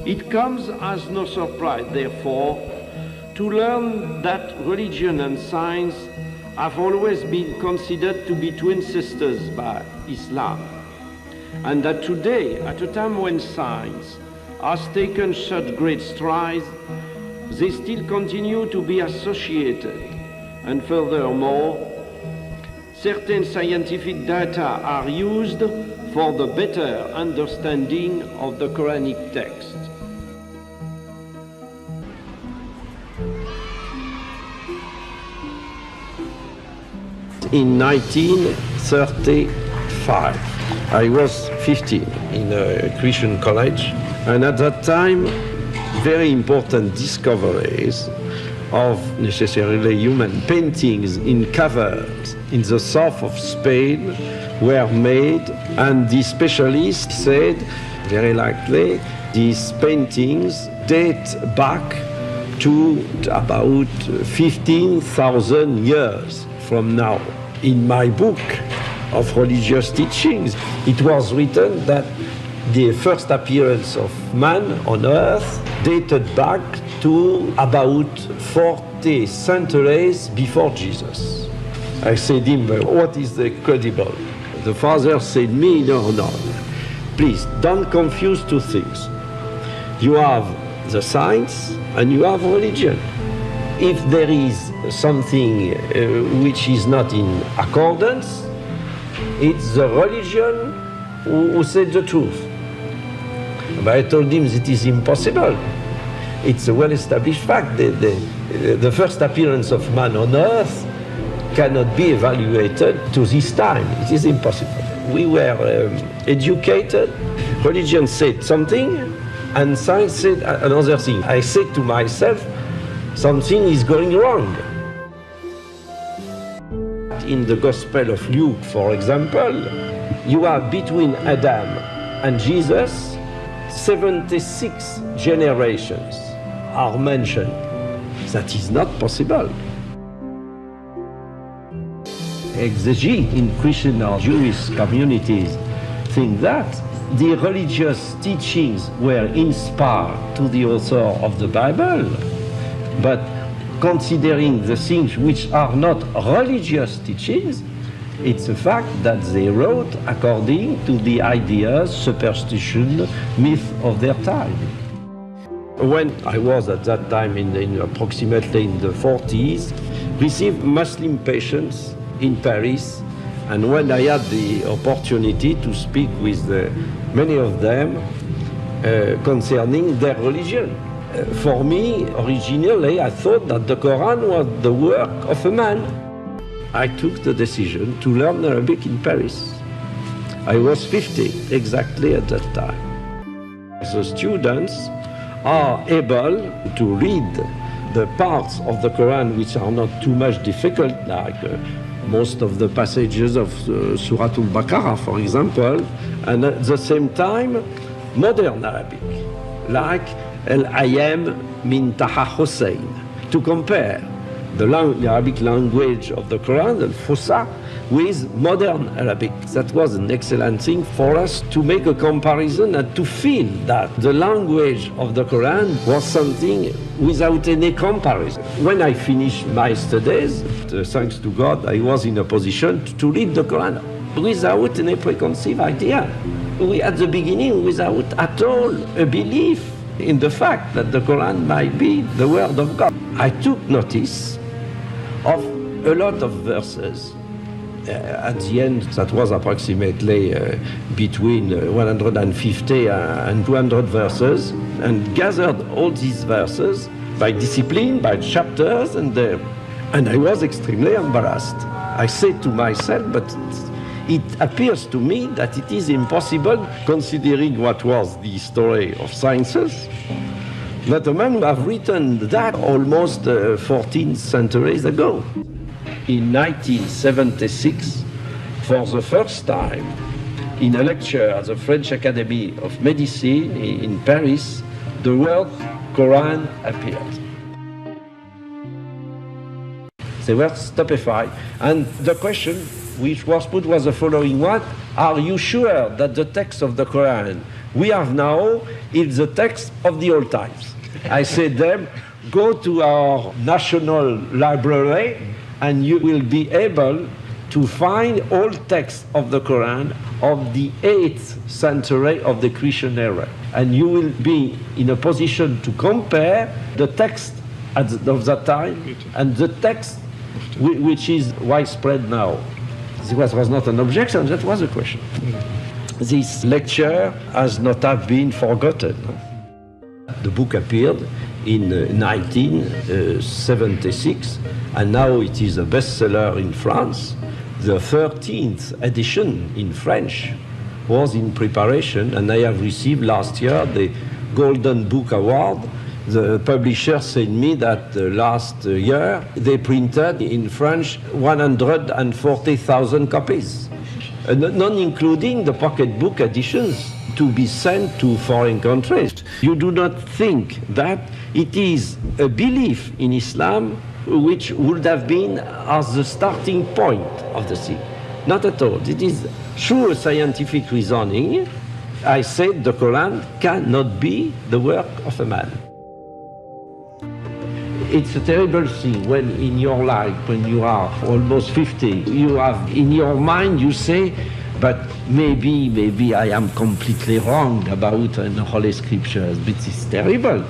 It comes as no surprise, therefore, to learn that religion and science have always been considered to be twin sisters by Islam, and that today, at a time when science has taken such great strides, they still continue to be associated, and furthermore, certain scientific data are used for the better understanding of the Quranic text. In 1935, I was 15 in a Christian college, and at that time, very important discoveries of necessarily human paintings in caverns in the south of Spain were made, and the specialists said, very likely, these paintings date back to about 15,000 years from now. In my book of religious teachings, it was written that the first appearance of man on earth dated back to about 40 centuries before Jesus. I said to him, what is the credible? The father said to me, no, please don't confuse two things. You have the science and you have religion. If there is something which is not in accordance, it's the religion who said the truth. But I told him that it is impossible. It's a well-established fact. The first appearance of man on earth cannot be evaluated to this time. It is impossible. We were educated. Religion said something, and science said another thing. I said to myself, something is going wrong. In the Gospel of Luke, for example, you have between Adam and Jesus 76 generations are mentioned. That is not possible. Exegetes in Christian or Jewish communities think that the religious teachings were inspired to the author of the Bible, but considering the things which are not religious teachings, it's a fact that they wrote according to the ideas, superstition, myth of their time. When I was at that time in approximately in the 40s, received Muslim patients in Paris, and when I had the opportunity to speak with many of them concerning their religion. For me, originally, I thought that the Quran was the work of a man. I took the decision to learn Arabic in Paris. I was 50 exactly at that time. The students are able to read the parts of the Quran which are not too much difficult, like most of the passages of Surah Al-Baqarah, for example, and at the same time, modern Arabic, like Al-Ayam min Taha Hussein, to compare the Arabic language of the Quran, Al-Fusha, with modern Arabic. That was an excellent thing for us to make a comparison and to feel that the language of the Quran was something without any comparison. When I finished my studies, thanks to God, I was in a position to read the Quran without any preconceived idea. At the beginning, without at all a belief in the fact that the Quran might be the word of God. I took notice of a lot of verses. At the end, that was approximately between 150 and 200 verses, and gathered all these verses by discipline, by chapters, and I was extremely embarrassed. I said to myself, but it appears to me that it is impossible, considering what was the story of sciences, that a man who have written that almost 14 centuries ago. In 1976, for the first time, in a lecture at the French Academy of Medicine in Paris, the word Quran appeared. They were stupefied, and the question which was put was the following one: are you sure that the text of the Quran we have now is the text of the old times. I said them, go to our national library and you will be able to find all texts of the Quran of the 8th century of the Christian era. And you will be in a position to compare the text of that time and the text which is widespread now. This was not an objection, that was a question. This lecture has not have been forgotten. The book appeared in 1976, and now it is a bestseller in France. The 13th edition in French was in preparation, and I have received last year the Golden Book Award. The publisher said me that last year they printed in French 140,000 copies, not including the pocketbook editions to be sent to foreign countries. You do not think that it is a belief in Islam which would have been as the starting point of the thing. Not at all. It is through scientific reasoning. I said the Quran cannot be the work of a man. It's a terrible thing when in your life, when you are almost 50, you have in your mind, you say, but maybe I am completely wrong about the Holy Scriptures, but it's terrible.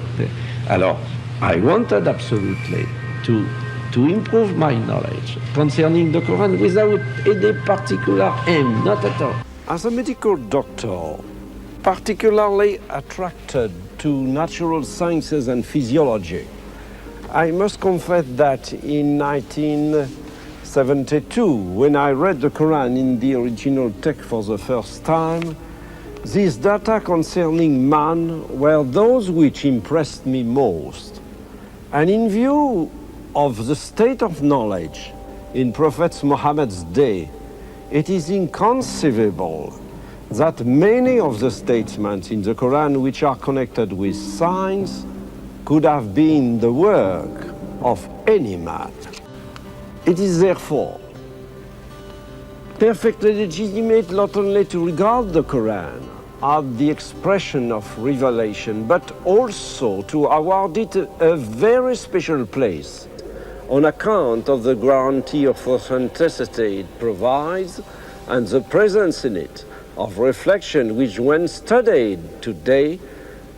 Alors, I wanted absolutely to improve my knowledge concerning the Quran without any particular aim, not at all. As a medical doctor, particularly attracted to natural sciences and physiology, I must confess that in 1972, when I read the Quran in the original text for the first time, these data concerning man were those which impressed me most. And in view of the state of knowledge in Prophet Muhammad's day, it is inconceivable that many of the statements in the Quran which are connected with science could have been the work of any man. It is therefore perfectly legitimate not only to regard the Quran as the expression of revelation, but also to award it a very special place on account of the guarantee of authenticity it provides and the presence in it of reflection which, when studied today,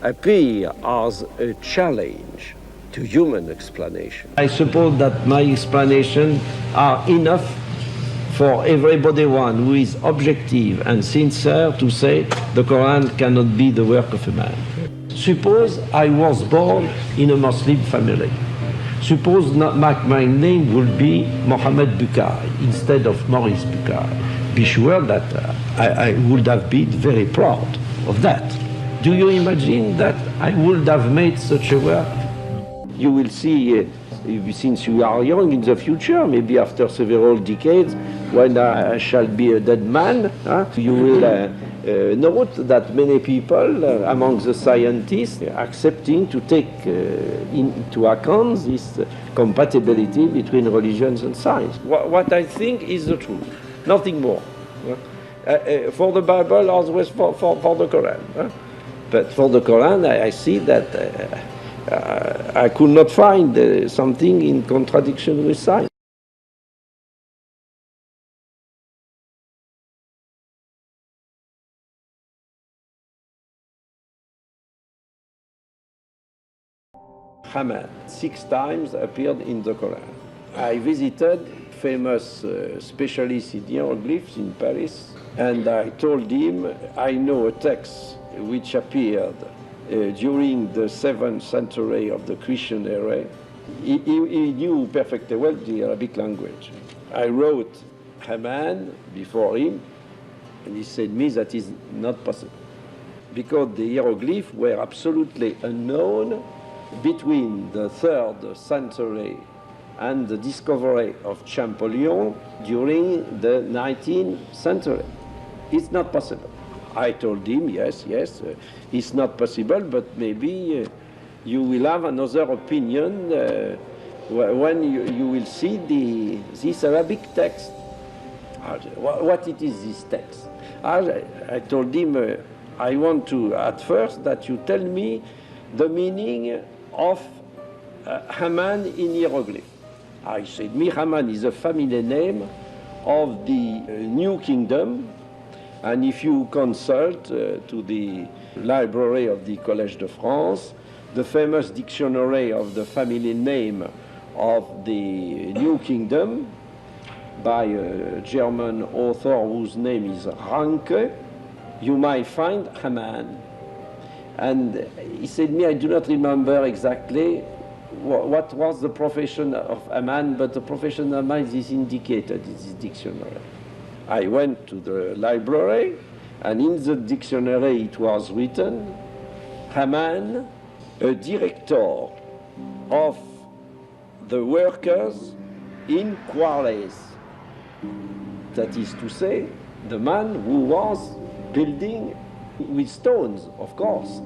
appear as a challenge to human explanation. I suppose that my explanations are enough for everybody one who is objective and sincere to say the Quran cannot be the work of a man. Suppose I was born in a Muslim family. Suppose my name would be Mohammed Bukhari instead of Maurice Bukhari. Be sure that I would have been very proud of that. Do you imagine that I would have made such a work? You will see, since you are young in the future, maybe after several decades, when I shall be a dead man, you will note that many people among the scientists are accepting to take into account this compatibility between religions and science. What I think is the truth, nothing more. For the Bible, always for the Quran. But for the Quran, I see that I could not find something in contradiction with science. Haman 6 times appeared in the Quran. I visited famous specialists in hieroglyphs in Paris, and I told him I know a text which appeared during the 7th century of the Christian era. He knew perfectly well the Arabic language. I wrote Haman before him, and he said me that is not possible, because the hieroglyphs were absolutely unknown between the 3rd century and the discovery of Champollion during the 19th century. It's not possible. I told him, yes, it's not possible, but maybe you will have another opinion when you will see this Arabic text. What it is, this text? I told him, I want to, at first, that you tell me the meaning of Haman in hieroglyph. I said, Haman is a family name of the New Kingdom, and if you consult to the library of the Collège de France, the famous dictionary of the family name of the New Kingdom by a German author whose name is Ranke, you might find Haman. And he said me, I do not remember exactly what was the profession of Haman, but the profession of Haman is indicated in this dictionary. I went to the library, and in the dictionary it was written, Haman, a director of the workers in quarries. That is to say, the man who was building with stones, of course,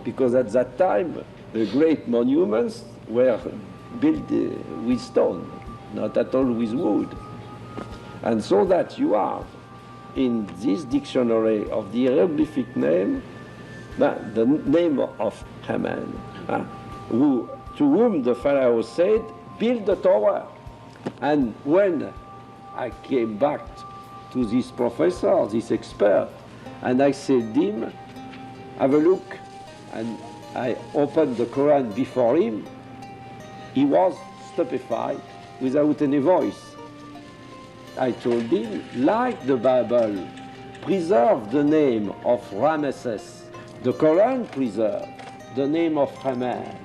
because at that time the great monuments were built with stone, not at all with wood. And so that you have in this dictionary of the hieroglyphic name the name of Haman, to whom the Pharaoh said, build a tower. And when I came back to this professor, this expert, and I said to him, have a look, and I opened the Quran before him, he was stupefied without any voice. I told him, like the Bible preserved the name of Ramesses, the Quran preserved the name of Haman.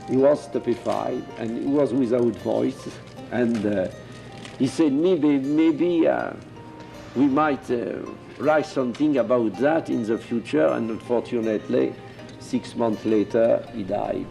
He was stupefied and he was without voice, and he said, maybe we might write something about that in the future, and unfortunately, 6 months later, he died.